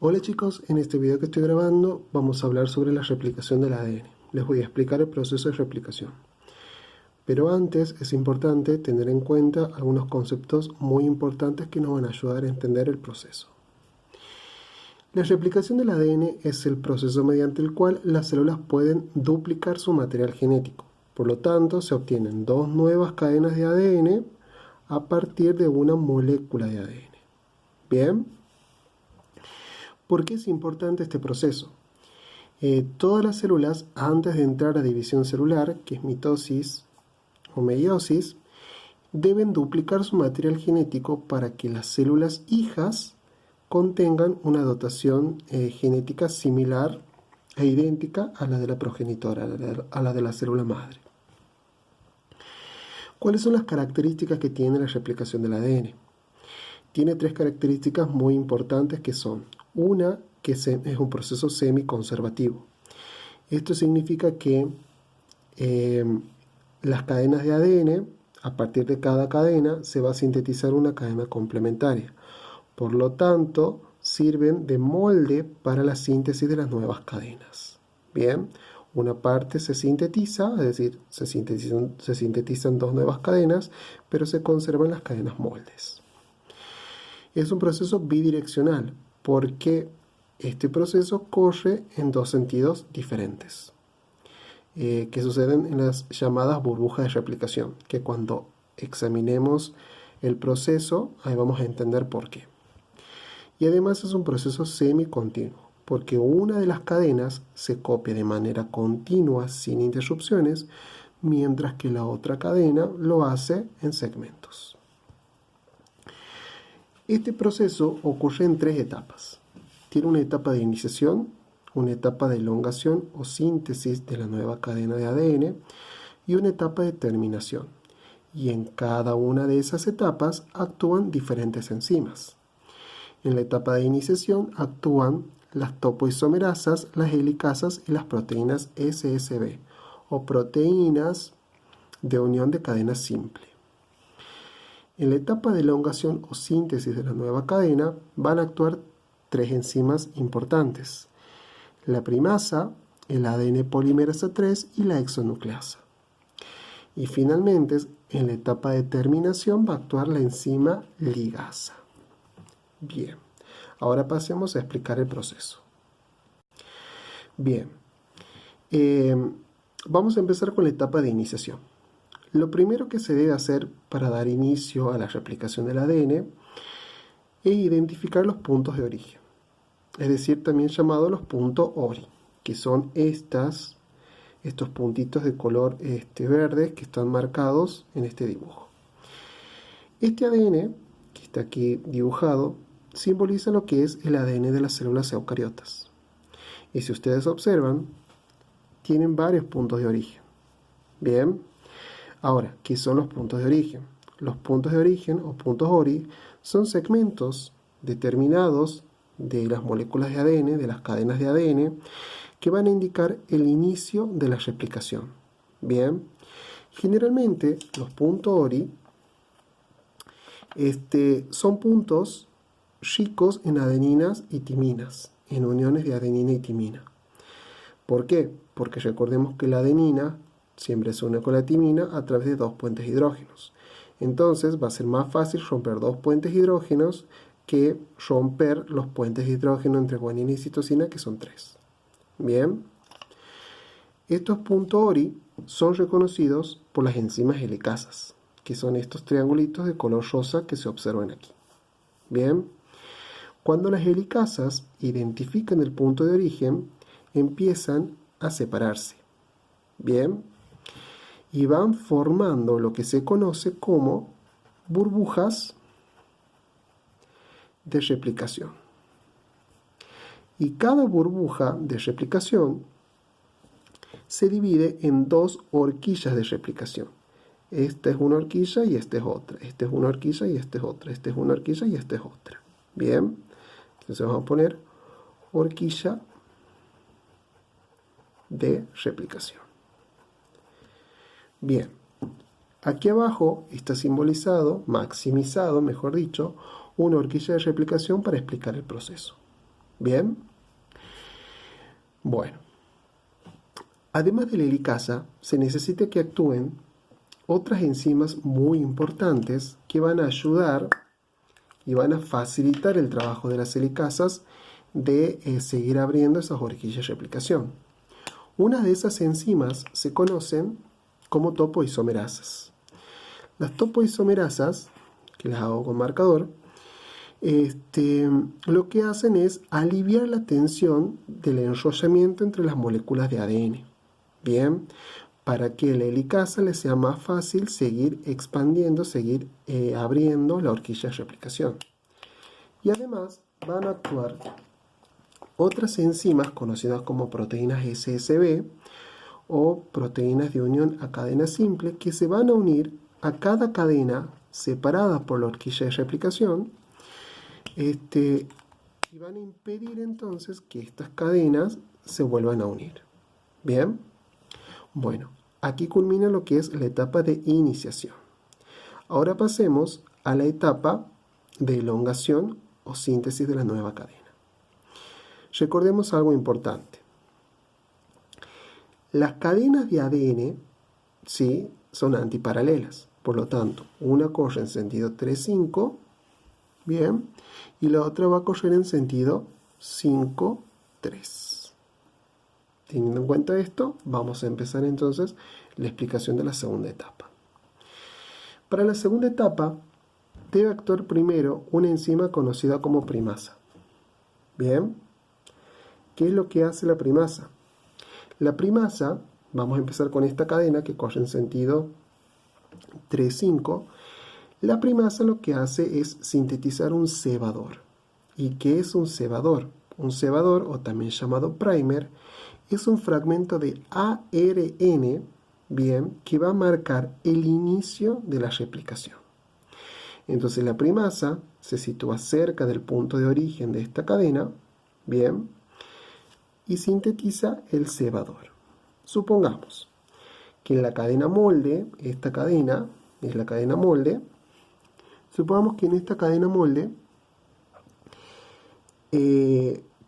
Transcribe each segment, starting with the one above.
Hola chicos, en este video que estoy grabando vamos a hablar sobre la replicación del ADN. Les voy a explicar el proceso de replicación. Pero antes es importante tener en cuenta algunos conceptos muy importantes que nos van a ayudar a entender el proceso. La replicación del ADN es el proceso mediante el cual las células pueden duplicar su material genético. Por lo tanto, se obtienen dos nuevas cadenas de ADN a partir de una molécula de ADN. Bien. ¿Por qué es importante este proceso? Todas las células, antes de entrar a división celular, que es mitosis o meiosis, deben duplicar su material genético para que las células hijas contengan una dotación genética similar e idéntica a la de la progenitora, a la de la célula madre. ¿Cuáles son las características que tiene la replicación del ADN? Tiene tres características muy importantes que son: una, que es un proceso semiconservativo. Esto significa que las cadenas de ADN, a partir de cada cadena, se va a sintetizar una cadena complementaria. Por lo tanto, sirven de molde para la síntesis de las nuevas cadenas. Bien, una parte se sintetiza, es decir, se sintetizan dos nuevas cadenas, pero se conservan las cadenas moldes. Es un proceso bidireccional, porque este proceso corre en dos sentidos diferentes, que suceden en las llamadas burbujas de replicación, que cuando examinemos el proceso, ahí vamos a entender por qué. Y además es un proceso semicontinuo, porque una de las cadenas se copia de manera continua sin interrupciones, mientras que la otra cadena lo hace en segmentos. Este proceso ocurre en tres etapas. Tiene una etapa de iniciación, una etapa de elongación o síntesis de la nueva cadena de ADN y una etapa de terminación. Y en cada una de esas etapas actúan diferentes enzimas. En la etapa de iniciación actúan las topoisomerasas, las helicasas y las proteínas SSB, o proteínas de unión de cadena simple. En la etapa de elongación o síntesis de la nueva cadena van a actuar tres enzimas importantes: la primasa, el ADN polimerasa 3 y la exonucleasa. Y finalmente, en la etapa de terminación va a actuar la enzima ligasa. Bien, ahora pasemos a explicar el proceso. Bien, vamos a empezar con la etapa de iniciación. Lo primero que se debe hacer para dar inicio a la replicación del ADN es identificar los puntos de origen, es decir, también llamados los puntos ORI, que son estos puntitos de color verde que están marcados en este dibujo. Este ADN, que está aquí dibujado, simboliza lo que es el ADN de las células eucariotas. Y si ustedes observan, tienen varios puntos de origen. Bien. Ahora, ¿qué son los puntos de origen? Los puntos de origen o puntos ORI son segmentos determinados de las moléculas de ADN, de las cadenas de ADN, que van a indicar el inicio de la replicación. Bien, generalmente los puntos ORI son puntos ricos en adeninas y timinas, en uniones de adenina y timina. ¿Por qué? Porque recordemos que la adenina siempre se une con la timina a través de dos puentes hidrógenos. Entonces va a ser más fácil romper dos puentes hidrógenos que romper los puentes de hidrógeno entre guanina y citosina, que son tres. Bien. Estos puntos ORI son reconocidos por las enzimas helicasas, que son estos triangulitos de color rosa que se observan aquí. Bien. Cuando las helicasas identifican el punto de origen, empiezan a separarse. Bien. Y van formando lo que se conoce como burbujas de replicación. Y cada burbuja de replicación se divide en dos horquillas de replicación. Esta es una horquilla y esta es otra. Esta es una horquilla y esta es otra. Esta es una horquilla y esta es otra. Bien, entonces vamos a poner horquilla de replicación. Bien, aquí abajo está simbolizado, maximizado, mejor dicho, una horquilla de replicación para explicar el proceso. ¿Bien? Bueno, además de la helicasa, se necesita que actúen otras enzimas muy importantes que van a ayudar y van a facilitar el trabajo de las helicasas de seguir abriendo esas horquillas de replicación. Una de esas enzimas se conocen como topoisomerasas. Las topoisomerasas, que las hago con marcador, lo que hacen es aliviar la tensión del enrollamiento entre las moléculas de ADN. Bien, para que a la helicasa le sea más fácil seguir expandiendo, seguir abriendo la horquilla de replicación. Y además van a actuar otras enzimas conocidas como proteínas SSB o proteínas de unión a cadena simple que se van a unir a cada cadena separada por la horquilla de replicación y van a impedir entonces que estas cadenas se vuelvan a unir. Bien, bueno, aquí culmina lo que es la etapa de iniciación. Ahora pasemos a la etapa de elongación o síntesis de la nueva cadena. Recordemos algo importante. Las cadenas de ADN, ¿sí?, son antiparalelas. Por lo tanto, una corre en sentido 3,5, bien, y la otra va a correr en sentido 5,3. Teniendo en cuenta esto, vamos a empezar entonces la explicación de la segunda etapa. Para la segunda etapa, debe actuar primero una enzima conocida como primasa. Bien, ¿qué es lo que hace la primasa? La primasa, vamos a empezar con esta cadena que corre en sentido 3,5. La primasa lo que hace es sintetizar un cebador. ¿Y qué es un cebador? Un cebador, o también llamado primer, es un fragmento de ARN, bien, que va a marcar el inicio de la replicación. Entonces la primasa se sitúa cerca del punto de origen de esta cadena, bien, y sintetiza el cebador. Supongamos que en la cadena molde, esta cadena es la cadena molde, supongamos que en esta cadena molde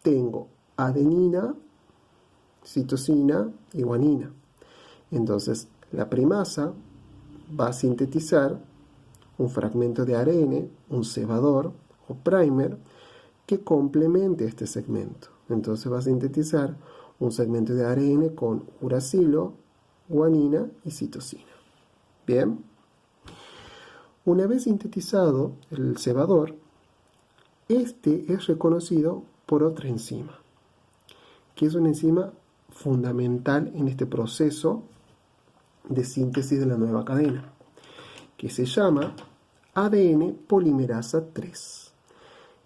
tengo adenina, citosina y guanina. Entonces la primasa va a sintetizar un fragmento de ARN, un cebador o primer, que complemente este segmento. Entonces va a sintetizar un segmento de ARN con uracilo, guanina y citosina. Bien. Una vez sintetizado el cebador, este es reconocido por otra enzima, que es una enzima fundamental en este proceso de síntesis de la nueva cadena, que se llama ADN polimerasa 3,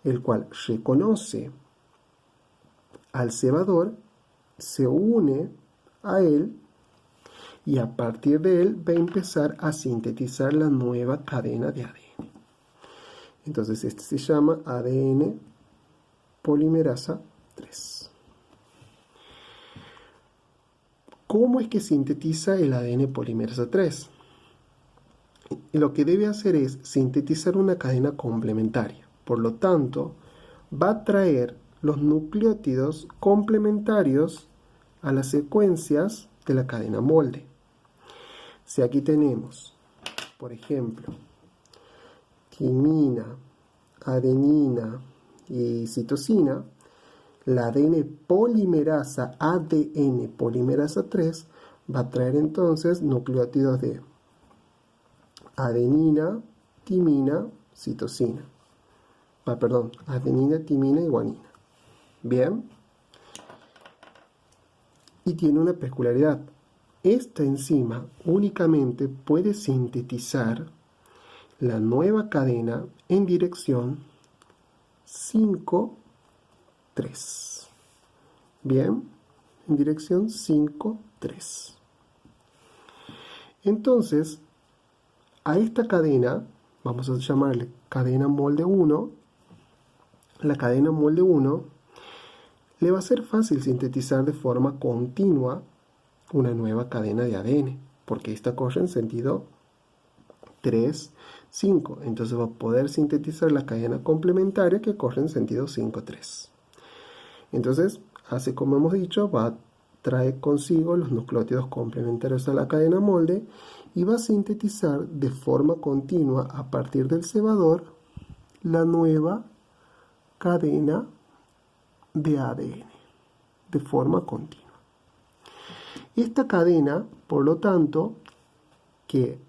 el cual reconoce al cebador, se une a él y a partir de él va a empezar a sintetizar la nueva cadena de ADN. Entonces este se llama ADN polimerasa 3. ¿Cómo es que sintetiza el ADN polimerasa 3? Lo que debe hacer es sintetizar una cadena complementaria. Por lo tanto, va a traer los nucleótidos complementarios a las secuencias de la cadena molde. Si aquí tenemos, por ejemplo, timina, adenina y citosina, la ADN polimerasa 3 va a traer entonces nucleótidos de adenina, timina, citosina. Adenina, timina y guanina. Bien. Y tiene una peculiaridad. Esta enzima únicamente puede sintetizar la nueva cadena en dirección 5,3. Bien, en dirección 5,3. Entonces, a esta cadena, vamos a llamarle cadena molde 1, la cadena molde 1 le va a ser fácil sintetizar de forma continua una nueva cadena de ADN, porque esta corre en sentido 3, 5. Entonces va a poder sintetizar la cadena complementaria que corre en sentido 5, 3. Entonces, hace como hemos dicho, trae consigo los nucleótidos complementarios a la cadena molde y va a sintetizar de forma continua a partir del cebador la nueva cadena de ADN de forma continua. Esta cadena, por lo tanto, que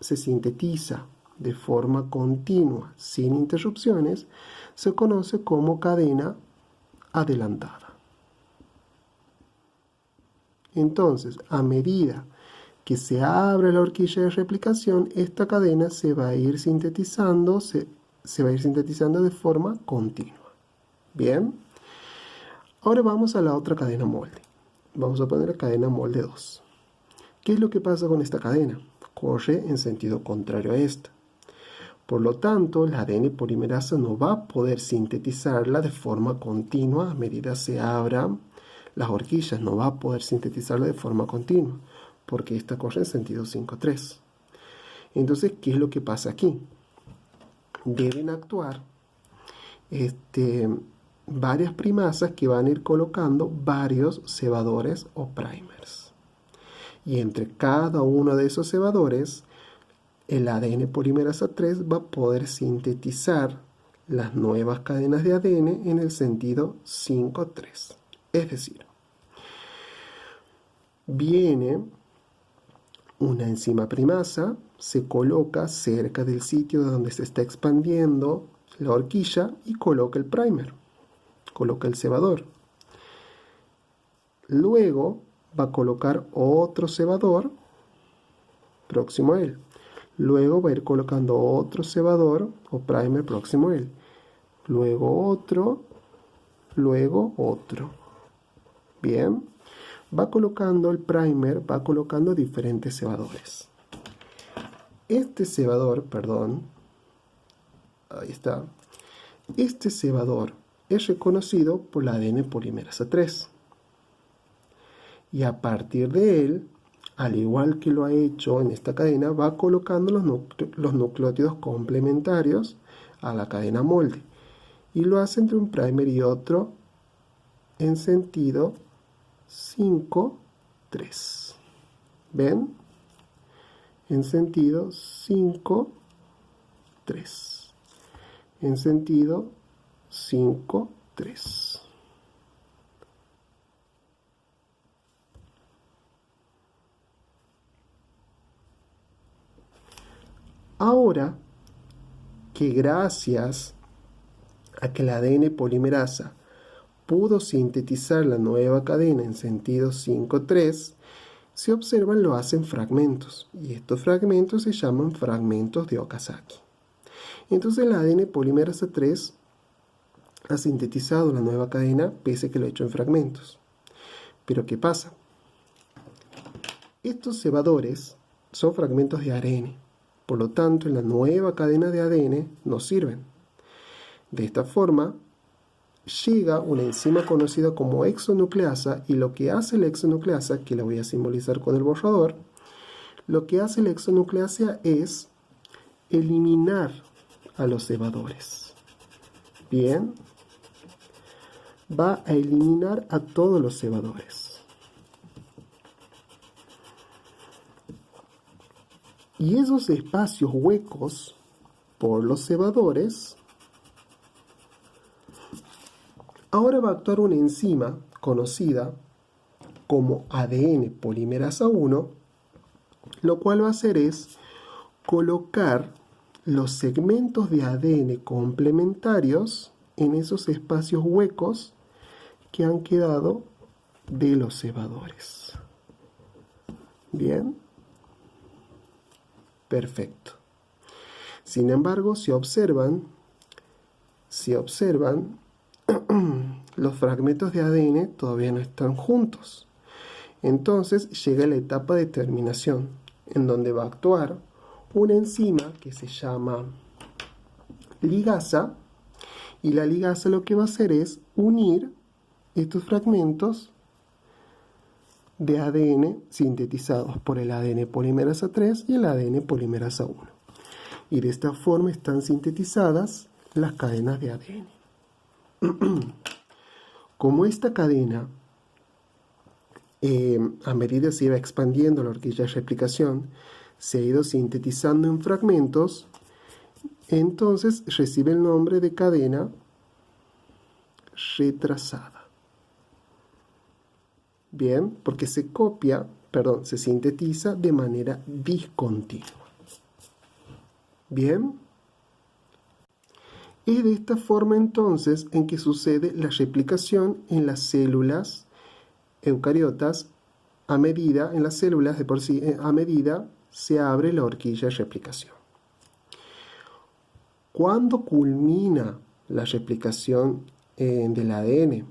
se sintetiza de forma continua, sin interrupciones, se conoce como cadena adelantada. Entonces, a medida que se abre la horquilla de replicación, esta cadena se va a ir sintetizando, se va a ir sintetizando de forma continua. Bien, ahora vamos a la otra cadena molde. Vamos a poner la cadena molde 2. ¿Qué es lo que pasa con esta cadena? Corre en sentido contrario a esta. Por lo tanto, la ADN polimerasa no va a poder sintetizarla de forma continua a medida se abran las horquillas. No va a poder sintetizarla de forma continua, porque esta corre en sentido 5,3. Entonces, ¿qué es lo que pasa aquí? Deben actuar varias primasas que van a ir colocando varios cebadores o primers. Y entre cada uno de esos cebadores, el ADN polimerasa 3 va a poder sintetizar las nuevas cadenas de ADN en el sentido 5,3. Es decir, viene una enzima primasa, se coloca cerca del sitio donde se está expandiendo la horquilla y coloca el primer, coloca el cebador. Luego va a colocar otro cebador próximo a él. Luego va a ir colocando otro cebador o primer próximo a él. Luego otro. Luego otro. Bien. Va colocando el primer, va colocando diferentes cebadores. Este cebador, ahí está. Este cebador es reconocido por la ADN polimerasa 3. Y a partir de él, al igual que lo ha hecho en esta cadena, va colocando los nucleótidos complementarios a la cadena molde. Y lo hace entre un primer y otro en sentido 5,3. ¿Ven? En sentido 5,3. En sentido 5,3. Ahora que gracias a que la ADN polimerasa pudo sintetizar la nueva cadena en sentido 5,3, se observan lo hacen fragmentos, y estos fragmentos se llaman fragmentos de Okazaki. Entonces la ADN polimerasa 3 ha sintetizado la nueva cadena pese a que lo ha hecho en fragmentos. Pero ¿qué pasa? Estos cebadores son fragmentos de ARN. Por lo tanto, en la nueva cadena de ADN no sirven. De esta forma, llega una enzima conocida como exonucleasa, y lo que hace la exonucleasa, que la voy a simbolizar con el borrador, lo que hace la exonucleasa es eliminar a los cebadores. Bien, va a eliminar a todos los cebadores. Y esos espacios huecos por los cebadores, ahora va a actuar una enzima conocida como ADN polimerasa 1, lo cual va a hacer es colocar los segmentos de ADN complementarios en esos espacios huecos que han quedado de los cebadores. Bien. Perfecto. Sin embargo, si observan, los fragmentos de ADN todavía no están juntos. Entonces llega la etapa de terminación, en donde va a actuar una enzima que se llama ligasa, y la ligasa lo que va a hacer es unir estos fragmentos de ADN sintetizados por el ADN polimerasa 3 y el ADN polimerasa 1. Y de esta forma están sintetizadas las cadenas de ADN. Como esta cadena, a medida que se iba expandiendo la horquilla de replicación, se ha ido sintetizando en fragmentos, entonces recibe el nombre de cadena retrasada. Bien, porque se sintetiza de manera discontinua. Bien. Es de esta forma entonces en que sucede la replicación en las células eucariotas a medida, en las células de por sí, a medida se abre la horquilla de replicación. ¿Cuándo culmina la replicación del ADN?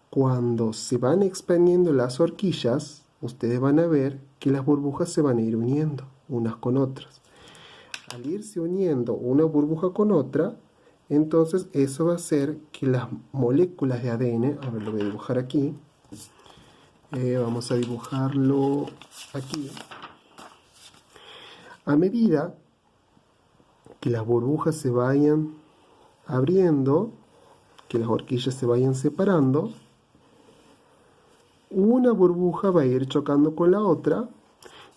Cuando se van expandiendo las horquillas, ustedes van a ver que las burbujas se van a ir uniendo unas con otras. Al irse uniendo una burbuja con otra, entonces eso va a hacer que las moléculas de ADN, a ver, lo voy a dibujar aquí, vamos a dibujarlo aquí. A medida que las burbujas se vayan abriendo, que las horquillas se vayan separando, una burbuja va a ir chocando con la otra,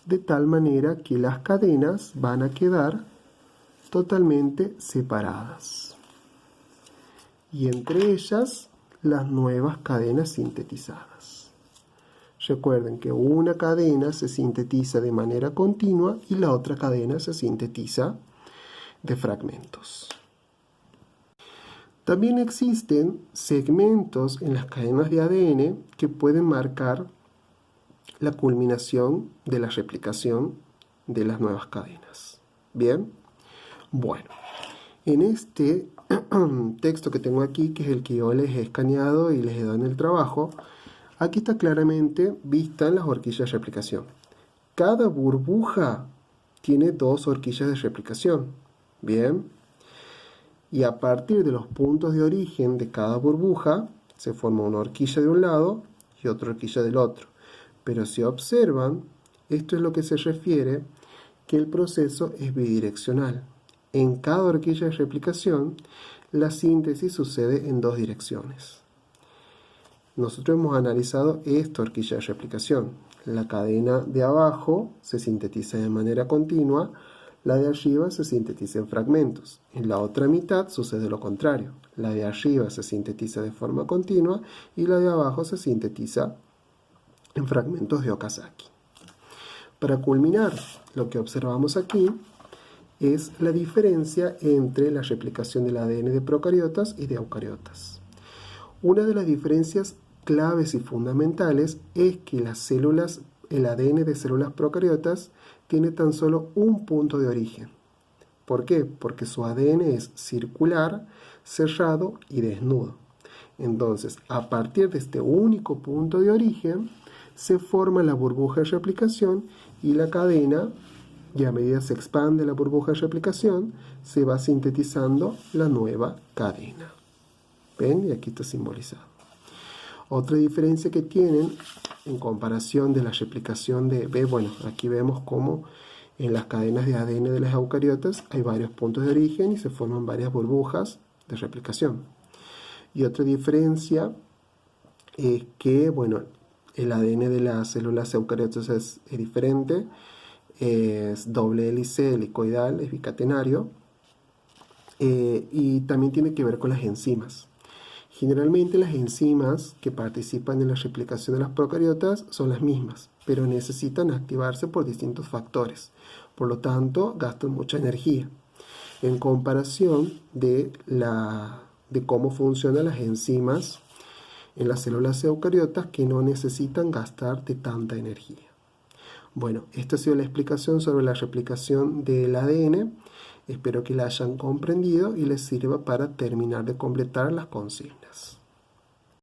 de tal manera que las cadenas van a quedar totalmente separadas. Y entre ellas, las nuevas cadenas sintetizadas. Recuerden que una cadena se sintetiza de manera continua y la otra cadena se sintetiza de fragmentos. También existen segmentos en las cadenas de ADN que pueden marcar la culminación de la replicación de las nuevas cadenas. ¿Bien? Bueno, en este texto que tengo aquí, que es el que yo les he escaneado y les he dado en el trabajo, aquí está claramente vista las horquillas de replicación. Cada burbuja tiene 2 horquillas de replicación. Bien. Y a partir de los puntos de origen de cada burbuja, se forma una horquilla de un lado y otra horquilla del otro. Pero si observan, esto es lo que se refiere que el proceso es bidireccional. En cada horquilla de replicación, la síntesis sucede en 2 direcciones. Nosotros hemos analizado esta horquilla de replicación. La cadena de abajo se sintetiza de manera continua, la de arriba se sintetiza en fragmentos. En la otra mitad sucede lo contrario. La de arriba se sintetiza de forma continua y la de abajo se sintetiza en fragmentos de Okazaki. Para culminar, lo que observamos aquí es la diferencia entre la replicación del ADN de procariotas y de eucariotas. Una de las diferencias claves y fundamentales es que el ADN de células procariotas tiene tan solo un punto de origen. ¿Por qué? Porque su ADN es circular, cerrado y desnudo. Entonces, a partir de este único punto de origen, se forma la burbuja de replicación y la cadena, y a medida que se expande la burbuja de replicación, se va sintetizando la nueva cadena. ¿Ven? Y aquí está simbolizado. Otra diferencia que tienen en comparación de la replicación de B, bueno, aquí vemos cómo en las cadenas de ADN de las eucariotas hay varios puntos de origen y se forman varias burbujas de replicación. Y otra diferencia es que, bueno, el ADN de las células eucariotas es diferente, es doble hélice helicoidal, es bicatenario, y también tiene que ver con las enzimas. Generalmente las enzimas que participan en la replicación de las procariotas son las mismas, pero necesitan activarse por distintos factores. Por lo tanto, gastan mucha energía en comparación de cómo funcionan las enzimas en las células eucariotas que no necesitan gastar de tanta energía. Bueno, esta ha sido la explicación sobre la replicación del ADN. Espero que la hayan comprendido y les sirva para terminar de completar las consignas.